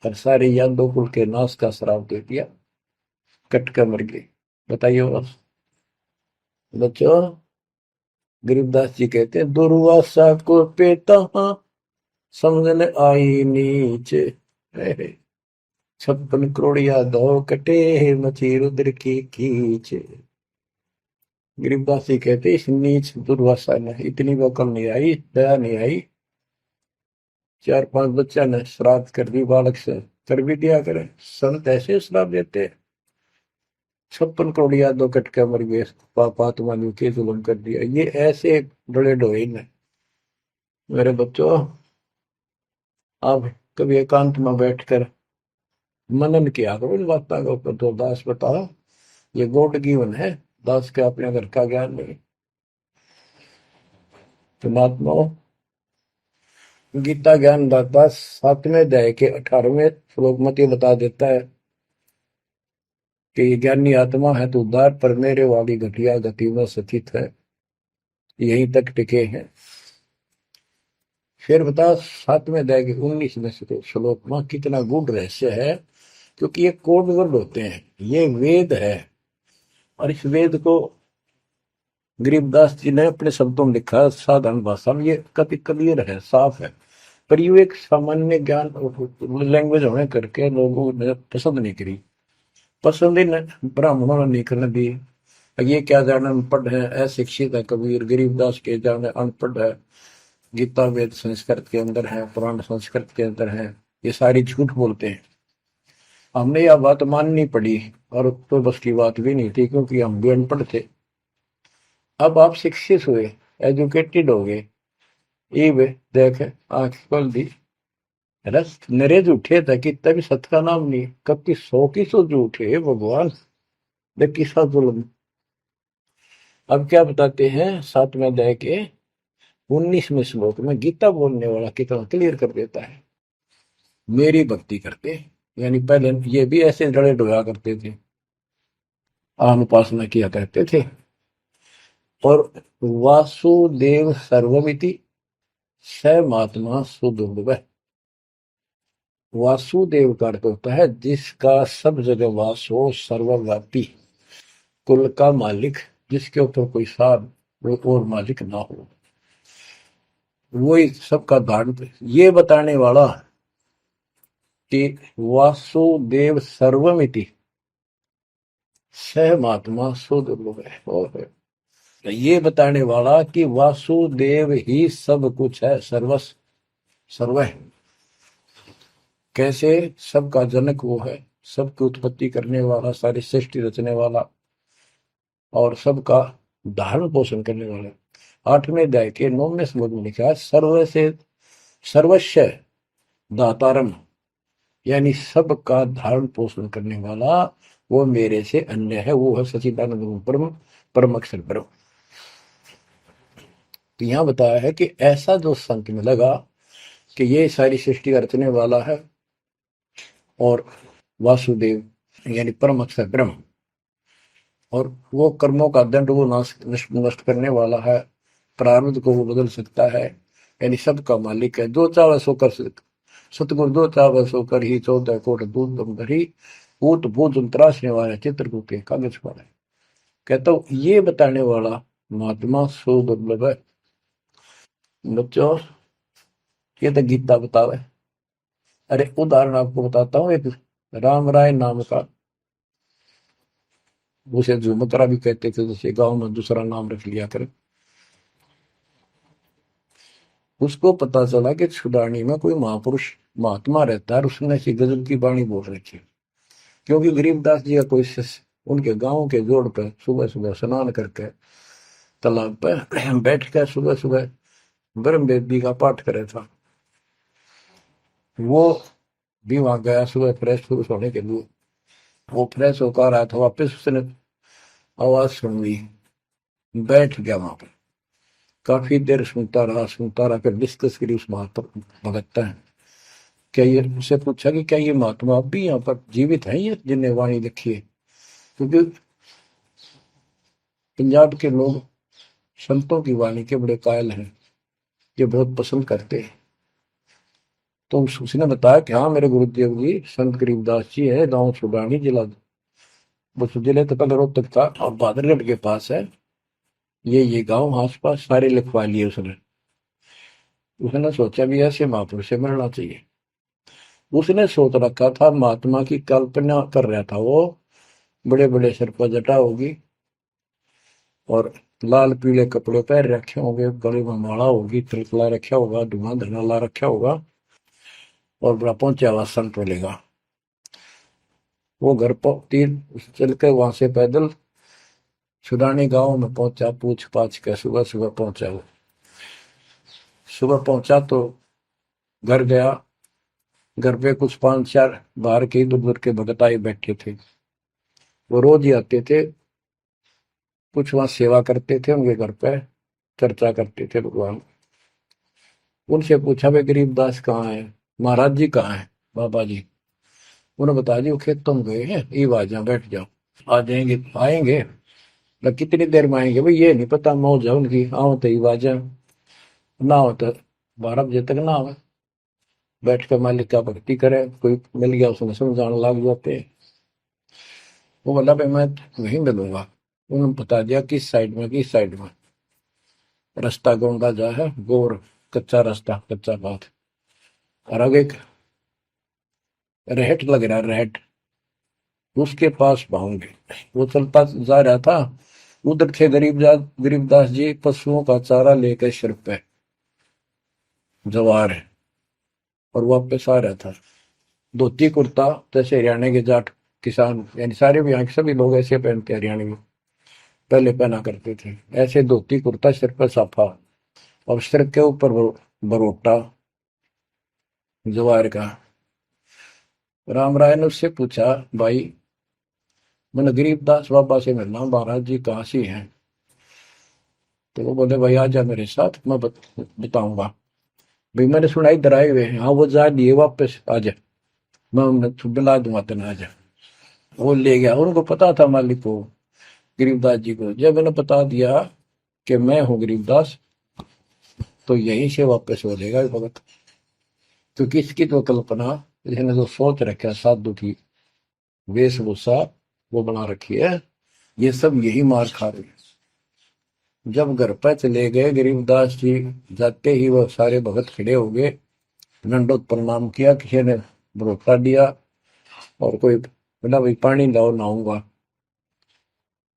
और सारे यादव कुल के नाश का श्राप दे दिया, कट कर मर गए। बताइए बस बच्चों। गरीबदास जी कहते हैं दुर्वासा को पे तहा समझने आई नीच, 56 करोड़ यादव कटे मची रुद्र की कीच। गरीबदास जी कहते इस नीच दुर्वासा ने इतनी वकल नहीं आई, दया नहीं आई। 4-5 बच्चा ने श्राद्ध कर दी, बालक से कर भी दिया करे। संत ऐसे श्राप देते, 56 करोड़ यादव कट के मर गए, पापात्मा ने के जुल्म कर दिया। ये ऐसे डोले डोए ने। मेरे बच्चों, आप कभी एकांत में बैठकर मनन किया करो इन बातों के ऊपर। तो दास बताओ, ये गॉड गिवन है, दास के अपने घर का ज्ञान नहीं। तो महात्माओं, गीता ज्ञान दाता 7वें अध्याय के 18वें श्लोक में ये बता देता है कि ये ज्ञानी आत्मा है तो उद्धार पर मेरे वाली घटिया गति में स्थित है, यहीं तक टिके हैं। फिर बता 7वें अध्याय के 19वें श्लोक में कितना गूढ़ रहस्य है, क्योंकि ये कोड वर्ड होते हैं, ये वेद है। और इस वेद को गरीबदास जी ने अपने शब्दों में लिखा, साधारण भाषा में, ये काफी क्लियर है, साफ है। पर यू एक सामान्य ज्ञान लैंग्वेज होने करके लोगों ने पसंद नहीं करी। पसंद ही ब्राह्मणों ने नहीं करने दी। ये क्या जाने अनपढ़ है, अशिक्षित है कबीर। गरीबदास के जाने अनपढ़ है, गीता वेद संस्कृत के अंदर है, पुराण संस्कृत के अंदर है, ये सारी झूठ बोलते हैं। हमने यह बात माननी पड़ी, और तो बस की बात भी नहीं थी, क्योंकि हम भी अनपढ़ थे। अब आप शिक्षित हुए, एजुकेटेड हो गए, ये देख आंख खोल दी, रस नरे झूठे था कि तभी सत का नाम नहीं, कब की 100 की 100 झूठे भगवान, देख किसा जुल्म। अब क्या बताते हैं 7वें अध्याय के 19वें श्लोक में, गीता बोलने वाला कितना क्लियर कर देता है। मेरी भक्ति करते, यानी पहले ये भी ऐसे जड़े डोया करते थे, आम उपासना किया करते थे। और वासुदेव सर्वमिति स महात्मा सुदुर्लभ। वासुदेव का अर्थ होता है जिसका सब जगह वास हो, सर्वव्यापी, कुल का मालिक, जिसके ऊपर कोई साध और मालिक ना हो, वही सबका धारण। ये बताने वाला कि वासुदेव सर्वमिति स महात्मा सुदुर्लभ है। और ये बताने वाला कि वासुदेव ही सब कुछ है, सर्वस्व सर्व है। कैसे? सबका जनक वो है, सबकी उत्पत्ति करने वाला, सारी सृष्टि रचने वाला, और सबका धारण पोषण करने वाला। 8वें अध्याय के 9वें श्लोक में लिखा है सर्व से सर्वस्व दातारम, यानी सबका धारण पोषण करने वाला वो मेरे से अन्य है, वो है सच्चिदानंद ब्रह्म, परम अक्षर ब्रह्म। तो यहां बताया है कि ऐसा जो संत में लगा कि ये सारी सृष्टि रचने वाला है, और वासुदेव यानी परम अक्षर ब्रह्म, और वो कर्मों का दंड वो नष्ट करने वाला है, प्रारब्ध को वो बदल सकता है, यानी सबका मालिक है, जो चाहे सो कर सतगुर दो चाव सो कर ही 14 कोट दूध दम धरी ऊट भूज त्रासने वाले चित्रकूट के कागज पर। कहता हूँ ये बताने वाला महात्मा सो दुर्लभ है। बच्चों ये तो गीता बतावे। अरे उदाहरण आपको बताता हूँ, एक राम राय नाम का, उसे झुमकरा भी कहते थे, जैसे गांव में दूसरा नाम रख लिया करे। उसको पता चला कि छुड़ानी में कोई महापुरुष महात्मा रहता है, उसने ऐसी गजब की वाणी बोल रखी। क्योंकि गरीबदास जी का कोई शिष्य उनके गांव के जोड़ पे सुबह सुबह स्नान करके तालाब पे बैठ कर सुबह सुबह ब्रह्म वेदी का पाठ करे था। वो भी वहां गया सुबह फ्रेश फ्रूश होने के लिए। वो फ्रेश होकर आया था, वापिस उसने आवाज सुन ली, बैठ गया वहां पर, काफी देर सुनता रहा, फिर डिस्कस करी उस महात्मा भगत है। क्या ये उससे पूछा कि क्या ये महात्मा अब भी यहाँ पर जीवित है, ये जिन्हें वाणी लिखी है? क्योंकि पंजाब के लोग संतों की वाणी के बड़े कायल हैं, ये बहुत पसंद करते हैं। तो उसने बताया कि हाँ मेरे गुरुदेव जी संत गरीबदास जी है, गांव छुड़ानी, जिला बस जिले तो पहले रोहतक था और बादरगढ़ के पास है। ये गांव आस पास सारे लिखवा लिए उसने। उसने सोचा भी ऐसे महापुरुष से मिलना चाहिए। उसने सोच रखा था, महात्मा की कल्पना कर रहा था वो, बड़े बड़े सिर पर जटा होगी और लाल पीले कपड़े पहन रखे होंगे, गले में माला होगी, त्रिकला रखा होगा, धुआं धना ला रखा होगा और बड़ा पहुंचा हुआ संत मिलेगा। वो घर पर तीन चल के वहां से पैदल छुड़ानी गांव में पहुंचा, पूछ पाछ के सुबह सुबह पहुंचा। वो सुबह पहुंचा तो घर गया। घर पे कुछ 5-4 बाहर के इधर उधर के भगत आए बैठे थे। वो रोज ही आते थे, कुछ वहां सेवा करते थे, उनके घर पे चर्चा करते थे भगवान। उनसे पूछा भाई गरीबदास कहाँ है, महाराज जी कहाँ है, बाबा जी? उन्होंने बताया जी वो खेतों में गए हैं, ये आ जाओ बैठ जाओ। आ जाएंगे, आएंगे ना, कितनी देर में आएंगे भाई ये नहीं पता, मौज है उनकी, आओ तो ही आ जाओ, ना हो तो 12 बजे तक ना हो, बैठ कर मालिक का भक्ति करे, कोई मिल गया उसमें समझाने लग जाते। वो बोला भाई मैं वहीं मिलूंगा। उन्होंने बता दिया किस साइड में, किस साइड में। रास्ता गोंडा जा है, गोर कच्चा रास्ता, कच्चा बात, और आगे एक रहट लग रहा है, रहट, उसके पास पहुंचे। वो चलता जा रहा था, उधर थे गरीबदास जी पशुओं का चारा लेकर सिर पे जवार है, और वापस आ रहा था। धोती कुर्ता, जैसे हरियाणा के जाट किसान यानी सारे भी यहाँ के सभी लोग ऐसे पहनते, हरियाणा में पहले पहना करते थे ऐसे, धोती कुर्ता, सिर पर साफा और सिर के ऊपर बरोटा जवार का। राम राय ने उससे पूछा, भाई मैंने गरीबदास बाबा से मिलना, महाराज जी कहाँ से हैं? तो वो बोले भाई आ जा मेरे साथ, मैं बताऊंगा। भाई मैंने सुना इधर आए हुए हैं, हाँ वो जा दिए वापस, आ जा, मैं उन्हें दिला दूंगा, तेना आ जा। वो ले गया, उनको पता था मालिक को, गरीबदास जी को। जब मैंने बता दिया कि मैं हूँ गरीबदास, तो यहीं से वापस हो जाएगा भगत। क्योंकि इसकी तो कल्पना, इसने जो सोच रखा साधु की वेशभूषा वो बना रखी है, ये सब यही मार खा रहे हैं। जब घर पर चले गए गरीबदास जी, जाते ही वो सारे भगत खड़े हो गए, दंडोत प्रणाम किया, किसी ने भरोसा दिया और कोई बोला भाई पानी लाओ नहाऊंगा,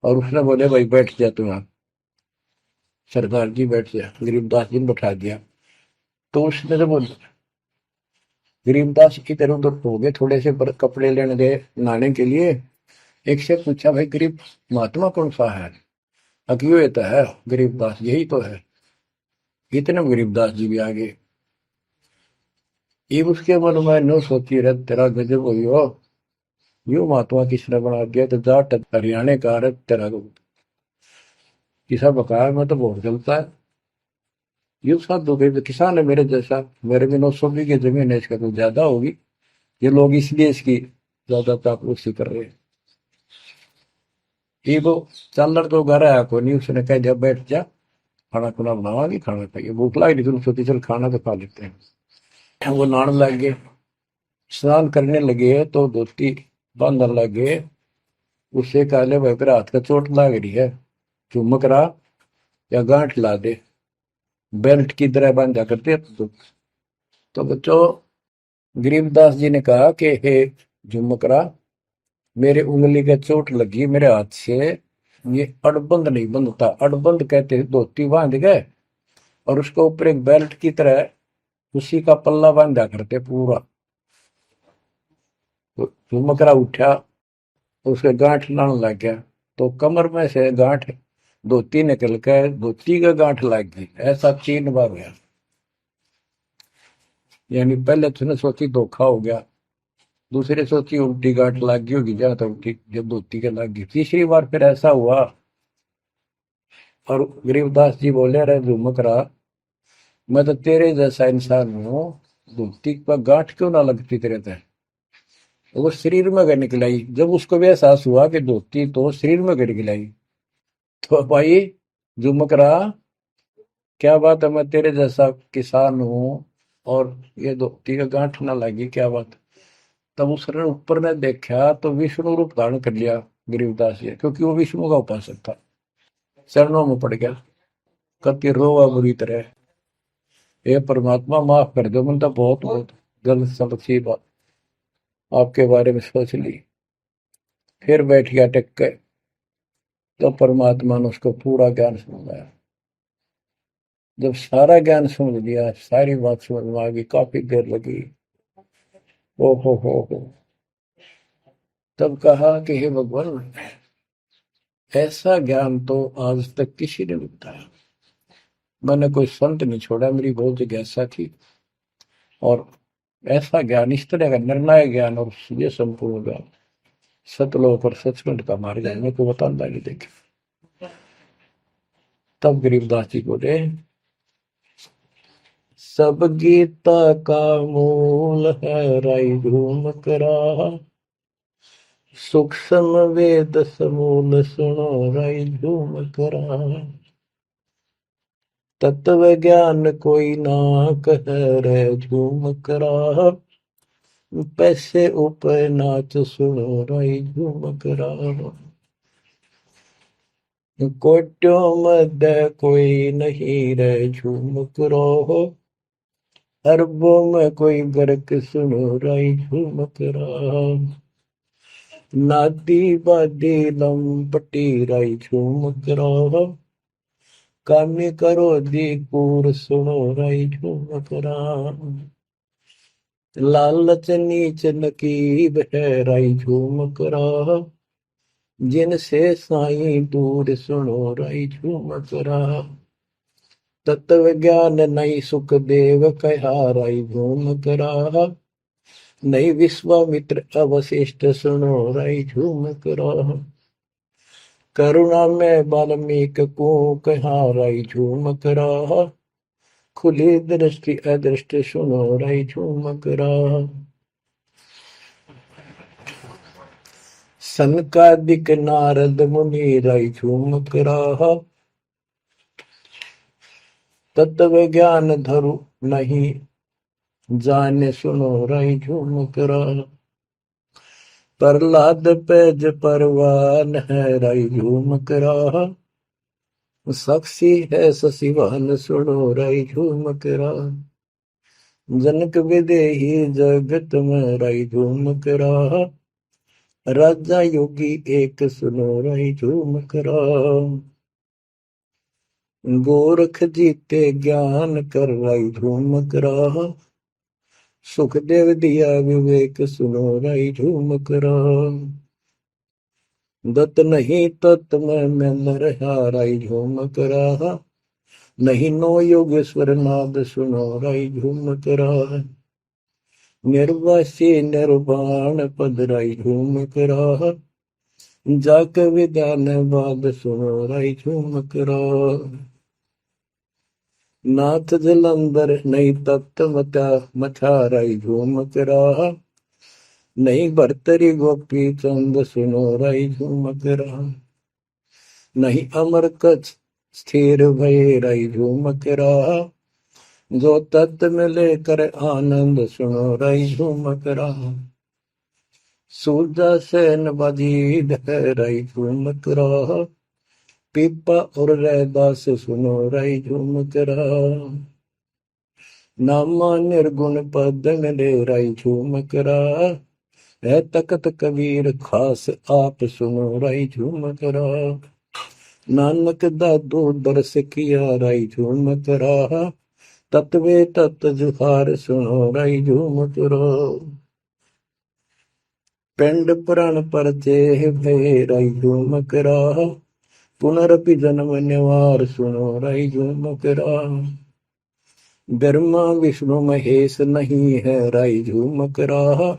और उसने बोले भाई बैठ जा तू यहाँ, सरदार जी बैठ जा। गरीबदास जी ने बैठा दिया। तो उसने जब गरीबदास इधर उधर हो गए, थोड़े से कपड़े लेने गए नहाने के लिए, एक से पूछा भाई गरीब महात्मा कौन सा है? अकियो ये तो है गरीबदास, यही तो है। इतने में गरीबदास जी भी आ गए। ये उसके मन में नो सोची रहे, तेरा गजब हुई हो, यू महात्मा किसने बना दिया, तो जाट हरियाणा का रहे तेरा किसा बकाया में तो बहुत चलता है। ये साधु के किसान है मेरे जैसा, मेरे भी 900 बीघे जमीन है, इसका तो ज्यादा होगी, ये लोग इसलिए इसकी ज्यादा चापलूसी कर रहे हैं। ये वो चालर तो घर आया को नहीं, उसने कह दिया बैठ जा, खाना खुना बनावा, नहीं खाना चाहिए, भूख लगी नहीं, तुम सोची चल खाना तो खा लेते हैं। वो नहाने लग गए, स्नान करने लगे तो धोती बांधने लगे। उससे कहले भाई तेरे हाथ का चोट लाग रही है, चुमक रहा या गांठ ला दे, बेल्ट की तरह बांधा करते तो बच्चों गरीबदास जी ने कहा कि हे झुमकरा, मेरे उंगली के चोट लगी मेरे हाथ से, ये अड़बंद नहीं बंधता। अड़बंद कहते धोती बांध गए और उसको ऊपर एक बेल्ट की तरह उसी का पल्ला बांधा करते पूरा। तो झुमकरा उठा, उसके गांठ लाने लग गया, तो कमर में से गांठ धोती निकल कर धोती का गांठ लग गई। ऐसा 3 बार हुआ। यानी पहले तूने सोची धोखा हो गया, दूसरे सोची उल्टी गांठ लग गई होगी, जहां तक जब धोती के लग गई, तीसरी बार फिर ऐसा हुआ। और गरीबदास जी बोले, रे झुमकरा, मैं तो तेरे जैसा इंसान हूँ, धोती पर गांठ क्यों ना लगती तेरे तय। वो शरीर में गड़ निकलाई। जब उसको भी एहसास हुआ कि धोती तो शरीर में गड़ निकलाई, तो भाई झुमकरा, क्या बात है, मैं तेरे जैसा किसान हूँ और ये धोती का गांठ ना लगी, क्या बात। तब उसने ऊपर ने देखा तो विष्णु रूप धारण कर लिया गरीबदास जी, क्योंकि वो विष्णु का उपासक था। चरणों में पड़ गया, कति रोवा बुरी तरह, हे परमात्मा माफ कर दो, मैंने तो बहुत बहुत गलत सलत सी बात आपके बारे में सोच ली। फिर बैठ गया टेक के, तो परमात्मा ने उसको पूरा ज्ञान समझाया। जब सारा ज्ञान समझ लिया, सारी बात समझ में आ गई, काफी देर लगी। ओ हो, तब कहा कि हे भगवान, ऐसा ज्ञान तो आज तक किसी ने नहीं बताया। मैंने कोई संत नहीं छोड़ा, मेरी बहुत जिज्ञासा थी, और ऐसा ज्ञान, इस तरह का निर्णायक ज्ञान और ये संपूर्ण ज्ञान, सतलोक और सचखंड का मार्ग है, मेरे को बताना नहीं देखे। तब गरीबदास जी बोले, सब गीता का मूल है राई झूम करा, सूक्ष्म वेद समूल सुनो राई झूम करा, तत्व ज्ञान कोई ना कह रे झूम करा, पैसे ऊपर नाच सुनो राई झूम करा, कोट्यों मध्य कोई नहीं रे झूम करो, अरबों में कोई गर्क सुनो राई झूम करा, नादी बादी लंपटी राई झूम करा, कामी करो दी कूर सुनो राई झूम करा, लालच नीच नकीब है राई झूम करा, जिनसे साईं दूर सुनो राई झूम करा, तत्व ज्ञान नहीं सुख देव कहा राई झूम करा, नहीं विश्वामित्र अवशिष्ट सुनो राई झूम करा, करुणा में वाल्मीक को कहा राई झूम करा, खुली दृष्टि अदृष्ट सुनो राई झूम करा, सनकादिक नारद मुनि राई झूम करा, तत्व ज्ञान धरु नहीं जाने सुनो राई झूम करा, प्रहलाद पैज परवान है राई झूम करा, साक्षी है शशिवान सुनो राई झूम करा, जनक विदेही जगत में राई झूम करा, राजा योगी एक सुनो राई झूम करा, गोरख जीते ज्ञान कर राई झूम करा, सुखदेव दिया विवेक सुनो राई झूम करा, दत्त नहीं तत् में मिल रहा राई झूम करा, नहीं नो योगेश्वर नाद सुनो राई झूम करा, निर्वासी निर्वाण पद राई झूम करा, जाक विधान बाद सुनो राई झूम करा, नाथ जलंधर नहीं तत्त मता मथा राई झूम करा, नहीं भरतरी गोपी चंद सुनो राई झूम करा, नहीं अमर कच्छ स्थिर भय राई झूम करा, जो तत्व में लेकर आनंद सुनो रही झूमक रहा। सूरजा सैन बजीद है रही झूमक रहा। पीपा और रैदास सुनो रही झूमक रहा। नामा निर्गुण पद में ले रही झूमक रहा। है तकत कबीर खास आप सुनो रही झूमक रहा। नानक दादू दरस किया रही झूमक रहा। तत्वे तत् जुहार सुनो रही झूमक रहा। पिंड पुराण पर देह भय रही झूमक रहा। पुनरपि जन्म निवार सुनो रही झूमक रहा। ब्रह्मा विष्णु महेश नहीं है रही झूमक रहा।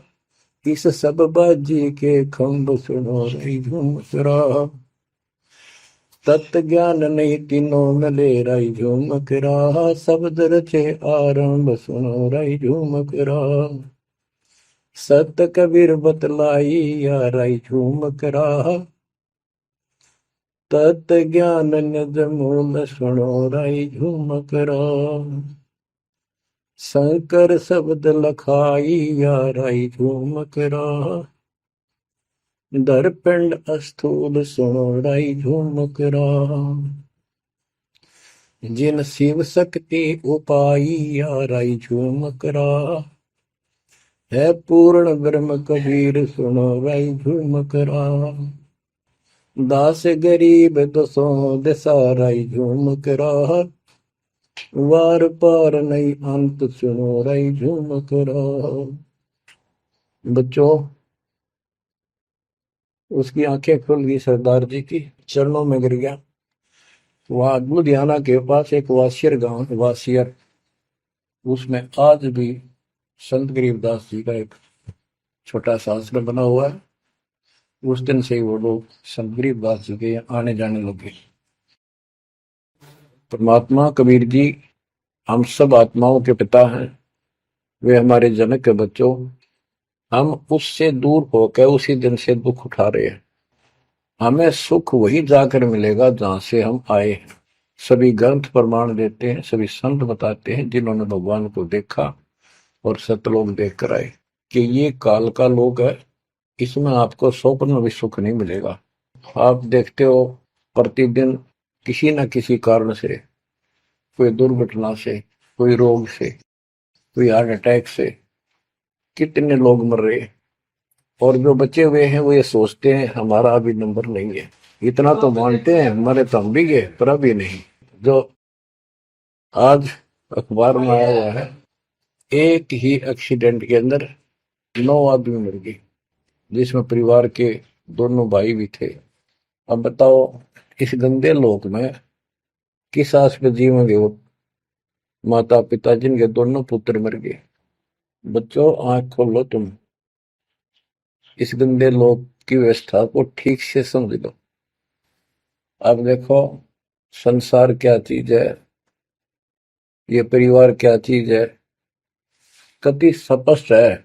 इस सब बाजी के खंभ सुनो रही झूमक रहा। तत्व ज्ञान नहीं तीनों में ले रही झूमक रहा। शब्द रचे आरंभ सुनो रही झूमक रहा। सत कबीर बतलाई या रही झूमक रहा। तत् ज्ञान निज मूल सुनो रही झूमक रहा। शंकर शब्द लखाई या रही झूमक रहा। दरपिंड अस्थूल सुनो रही झूमक रहा। जिन शिव शक्ति उपाई या रही झूमक रहा। है पूर्ण ब्रह्म कबीर सुनो रही झूमक रहा। दास गरीब दसों दिशा रही झूमक रहा। वार पार नहीं अंत सुनो रही झूमक रहा। बच्चों, उसकी आंखें खुल गई सरदार जी की, चरणों में गिर गया। वहां लुधियाना के पास एक वासियर गांव है, वासियर, उसमें आज भी संत गरीबदास जी का एक छोटा सा आश्रम बना हुआ है। उस दिन से ही वो लोग संत गरीबदास जी के आने जाने लगे। परमात्मा कबीर जी हम सब आत्माओं के पिता हैं, वे हमारे जनक के बच्चों। हम उससे दूर होकर उसी दिन से दुख उठा रहे हैं। हमें सुख वही जाकर मिलेगा जहां से हम आए हैं। सभी ग्रंथ प्रमाण देते हैं, सभी संत बताते हैं जिन्होंने भगवान को देखा और सतलोक देख कर आए कि ये काल का लोक है, इसमें आपको स्वप्न में भी सुख नहीं मिलेगा। आप देखते हो प्रतिदिन किसी न किसी कारण से, कोई दुर्घटना से, कोई रोग से, कोई हार्ट अटैक से कितने लोग मर रहे हैं। और जो बचे हुए हैं वो ये सोचते हैं हमारा अभी नंबर नहीं है। इतना तो मानते हैं मरे तो हम भी गए, पर अभी नहीं। जो आज अखबार में आया हुआ है, एक ही एक्सीडेंट के अंदर 9 आदमी मर गए, जिसमें परिवार के दोनों भाई भी थे। अब बताओ इस गंदे लोक में किस आस पे जीवेंगे वो माता पिता जिनके दोनों पुत्र मर गए। बच्चों, आंख खोलो, तुम इस गंदे लोक की व्यवस्था को ठीक से समझ लो। अब देखो संसार क्या चीज है, ये परिवार क्या चीज है, कति स्पष्ट है।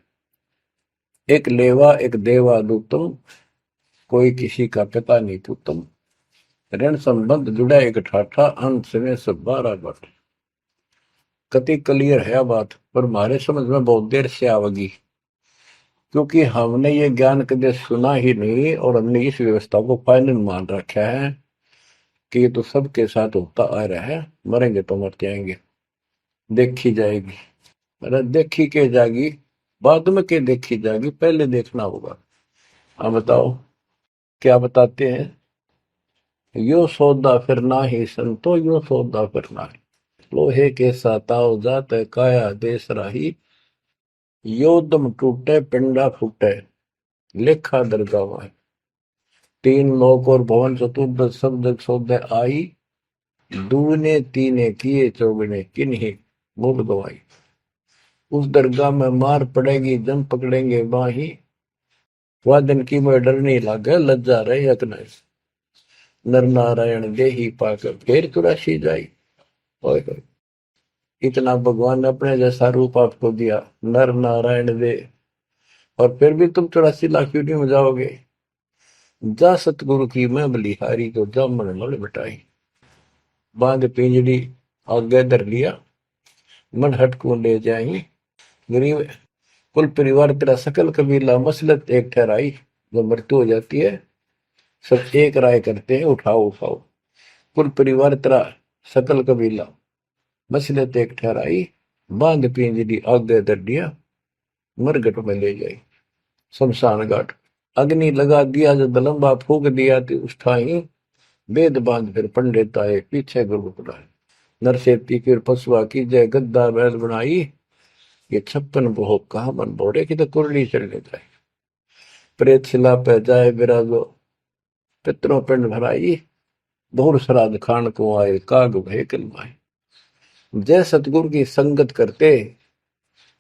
एक लेवा एक देवा दूतम, कोई किसी का पिता नहीं पुतम। ऋण संबंध जुड़ा एक ठाठा, अंत में सब 12 बट। कति क्लियर है बात, पर हमारे समझ में बहुत देर से आवेगी, क्योंकि हमने ये ज्ञान कभी सुना ही नहीं और हमने इस व्यवस्था को फाइनल मान रखा है कि ये तो सबके साथ होता आ रहा है, मरेंगे तो मर जाएंगे, देखी जाएगी। अरे देखी के जाएगी, बाद में के देखी जाएगी, पहले देखना होगा। हाँ बताओ क्या बताते हैं। यो सौदा फिर ना ही संतो, यो सौदा फिर ना ही। लोहे के साताव जात काया देश राही। यो दम टूटे पिंडा फूटे, लेखा दरगावा। 3 लोक और भवन चतुर्दश शब्द सौदे आई। दूने तीने किए चौगने किन्हीं मूल गवाई। उस दरगाह में मार पड़ेगी जम पकड़ेंगे बाही। वह दिन की में डर नहीं लागे लज्जा रहे अकने। नर नारायण देही पाकर फिर 84 जाई। ओए होए, इतना भगवान ने अपने जैसा रूप आपको दिया, नर नारायण दे, और फिर भी तुम 84 लाख यूनिट में जाओगे। जा सतगुरु की मैं बलिहारी, तो जामन मल मिटाई। बांध पिंजड़ी आगे धर लिया, मन हट को ले जाई। गरीब कुल परिवार तेरा सकल कबीला मसलत एक ठहराई। जब मृत्यु हो जाती है सब एक राय करते हैं, उठाओ उठाओ। कुल परिवार तेरा सकल कबीला मसलत एक ठहराई। बांध पिंजरी आगे दर दिया, मरगट में ले जाई शमशान घाट। अग्नि लगा दिया जो दलम्बा फूक दिया तो उस ठाई। वेद बांध फिर पंडित आए पीछे गुरु बुलाए। नरसेती फिर पशुआ की जय गद्दा बैल बनाई। ये 56 भोग कहा मन बोरे की तो कुरली चढ़ने जाए। प्रेत शिला पे जाए विराजो, पितरों पिंड भराई। बहुर श्राद्ध खान को आए काग भय कलवाए। जय सतगुरु की संगत करते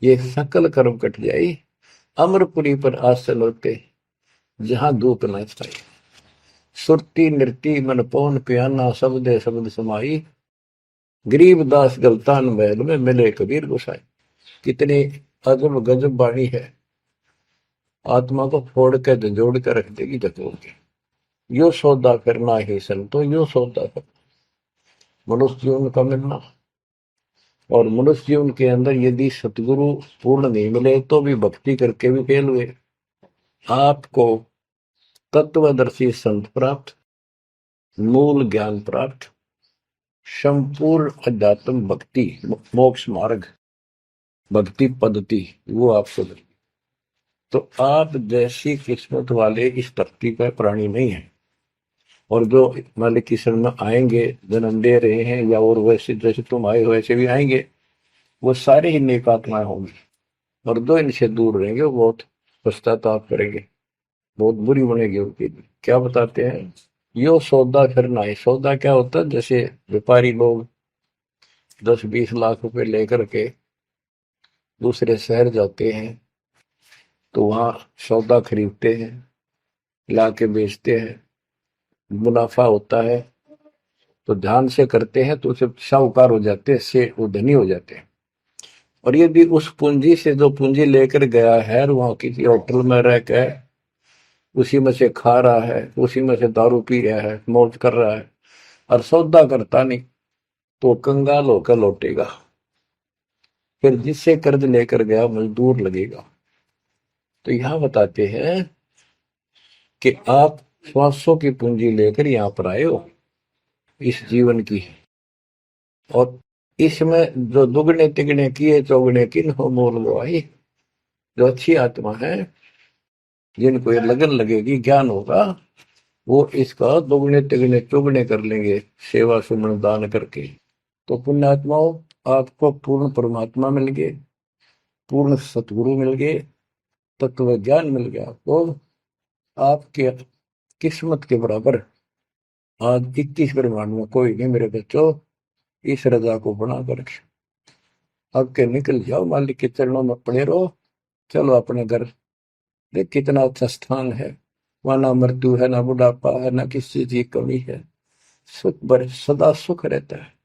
ये सकल कर्म कट जाई। अमरपुरी पर आसन होते जहां धूप न छाई। सुरती नृती मन पौन पियाना शब्दे शब्द समाई। गरीब दास गलतान महल में मिले कबीर गोसाई। कितनी अजब गजब बाणी है, आत्मा को फोड़ के झंझोड़ के रख देगी जतोड़ के। यो सौदा करना ही संतो, यो सौदा करना मनुष्य जीवन का मिलना। और मनुष्य जीवन के अंदर यदि सतगुरु पूर्ण नहीं मिले तो भी भक्ति करके भी फेल हुए। आपको तत्वदर्शी संत प्राप्त, मूल ज्ञान प्राप्त, संपूर्ण अध्यात्म भक्ति मोक्ष मार्ग भक्ति पद्धति वो आपको मिले। तो आप जैसी किस्मत वाले इस धरती पर प्राणी नहीं है। और जो मालिक की शरण में आएंगे, जन्म दे रहे हैं या और वैसे जैसे तुम आए हो वैसे भी आएंगे, वो सारे ही नेक आत्माएं होंगी। और जो इनसे दूर रहेंगे वो बहुत पश्चाताप करेंगे, बहुत बुरी बनेगी उनकी। क्या बताते हैं, यो सौदा करना है। सौदा क्या होता है, जैसे व्यापारी लोग 10-20 लाख रुपए लेकर के दूसरे शहर जाते हैं तो वहां सौदा खरीदते हैं, ला के बेचते हैं, मुनाफा होता है तो ध्यान से करते हैं तो उसे साहूकार हो जाते हैं, से वो धनी हो जाते हैं। और यदि उस पूंजी से जो पूंजी लेकर गया है वहां किसी होटल में रह के उसी में से खा रहा है, उसी में से दारू पी रहा है, मौज कर रहा है और सौदा करता नहीं, तो कंगाल होकर लौटेगा। फिर जिससे कर्ज लेकर गया मजदूर लगेगा। तो यहां बताते हैं कि आप श्वासों की पूंजी लेकर यहां पर आए हो इस जीवन की, और इसमें जो दुगने तिगने किए चौगने किन हो मोल गवाई। जो अच्छी आत्मा है जिनको ये लगन लगेगी, ज्ञान होगा, वो इसका दोगुने तिगने चौगने कर लेंगे सेवा सुमन दान करके। तो पुण्यात्माओं, आपको पूर्ण परमात्मा मिल गए, पूर्ण सतगुरु मिल गए, तत्व ज्ञान मिल गया। आपको आपके किस्मत के बराबर आज 21 ब्रह्मांड में कोई नहीं मेरे बच्चों। इस रजा को बना कर अब के निकल जाओ, मालिक के चरणों में पड़े रहो। चलो अपने घर, देख कितना अच्छा स्थान है। वहां ना मृत्यु है, ना बुढ़ापा है, ना किसी चीज की कमी है। सुख बर सदा सुख रहता है।